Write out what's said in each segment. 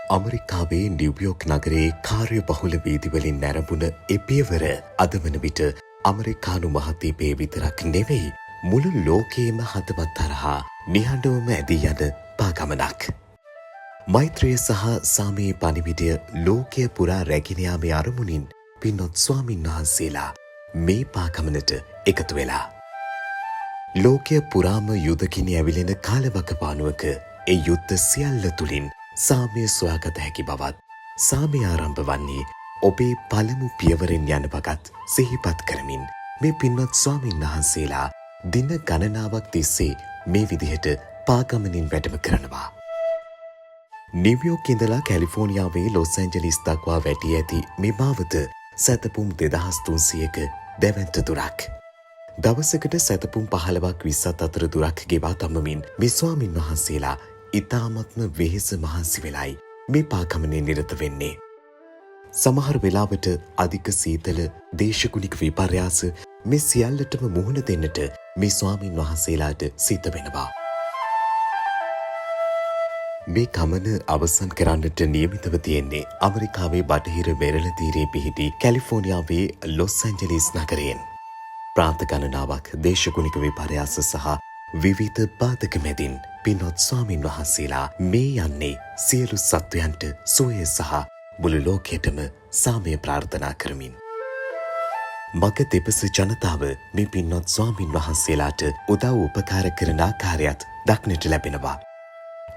අමරිකාවේ New York නගරයේ කාර්යබහුල වීදිවලින් නැරඹුණ එපියවර අද වන විට අමරිකානු මහද්වීපයේ විතරක් නෙවෙයි මුළු ලෝකයේම හදවත් තරහා නිහඬවම ඇදී යන පාගමනක්. මෛත්‍රිය සහ සාමයේ පණිවිඩය ලෝකය පුරා රැගෙන යාමේ අරමුණින් පින්වත් ස්වාමින් වහන්සේලා මේ පාගමනට එකතු වෙලා. ලෝකය පුරාම යුදගිනි ඇවිලෙන කාලවකවානුවක ඒ යුද්ධ සියල්ල තුළින් සාමය සොයාගත හැකි බවත් සාමය ආරම්භ වන්නේ ඔබේ පළමු පියවරෙන් යන බවත් සිහිපත් කරමින් මේ පින්වත් ස්වාමීන් වහන්සේලා දින ගණනාවක් තිස්සේ මේ විදිහට පාගමනින් වැඩම කරනවා. නිව්යෝක් ඉඳලා කැලිෆෝනියාවේ ලොස් ඇන්ජලිස් දක්වා වැටී ඇති මේ මාවත සැතපුම් 2300ක දැවැන්ත දුරක්. දවසකට සැතපුම් 15ක් 20ක් අතර දුරක් ගෙවා තබමින් මේ ස්වාමීන් වහන්සේලා ඉතාමත්ම වෙහෙස මහන්සි වෙලයි මේ පාගමනේ නිරත වෙන්නේ. සමහර වෙලාවට අධික සීතල දේශගුණික විපර්යාස මේ සියල්ලටම මුහුණ දෙන්නට මේ ස්වාමීන් වහන්සේලාට සිද්ධ වෙනවා. මේ ගමන අවසන් කරන්නට නියමිතව තියෙන්නේ ඇමරිකාවේ බටහිර වෙරළ තීරයේ පිහිටි කැලිෆෝනියාවේ ලොස් ඇන්ජලිස් නගරයෙන්. ප්‍රාන්ත ගණනාවක් දේශගුණික විපර්යාස සහ විවිධ බාධක මැදින් පින්වත් ස්වාමීන් වහන්සේලා මේ යන්නේ සියලු සත්වයන්ට සුවය සහ මුළු ලෝකයටම සාමය ප්‍රාර්ථනා කරමින්. මග දෙපස ජනතාව මේ පින්වත් ස්වාමීන් වහන්සේලාට උදව් උපකාර කරන ආකාරයත් දක්නට ලැබෙනවා.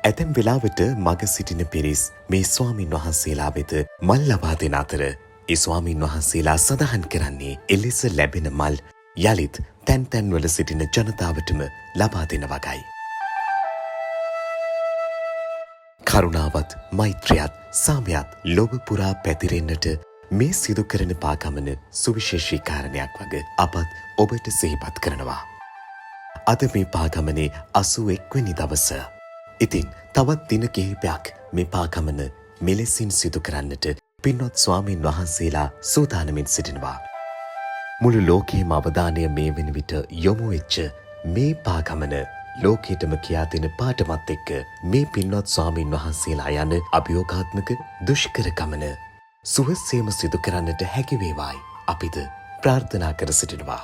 ඇතැම් වෙලාවට මග සිටින පිරිස් මේ ස්වාමීන් වහන්සේලා වෙත මල් ලබා දෙන අතර ඒ ස්වාමීන් වහන්සේලා සඳහන් කරන්නේ එලෙස ලැබෙන මල් යළිත් තැන් තැන්වල සිටින ජනතාවටම ලබා දෙන වගයි. කරුණාවත් මෛත්‍රියත් සාමයත් ලොව පුරා පැතිරෙන්නට මේ සිදු කරන පාගමන සුවිශේෂී කාරණයක් වගේ අපත් ඔබට සිහිපත් කරනවා. අද මේ පාගමනේ 81 වෙනි දවස. ඉතින් තවත් දින කිහිපයක් මේ පාගමන මෙලෙසින් සිදු කරන්නට පින්වත් ස්වාමීන් වහන්සේලා සූදානමින් සිටිනවා. මුළු ලෝකයේම අවධානය මේ වෙන විට යොමු වෙච්ච මේ පාගමන ලෝකයටම කියා දෙන පාඩමත් එක්ක මේ පින්වත් ස්වාමීන් වහන්සේලා යන අභියෝගාත්මක දුෂ්කර ගමන සුවසේම සිදු කරන්නට හැකි වේවායි අපිට ප්‍රාර්ථනා කර සිටිනවා.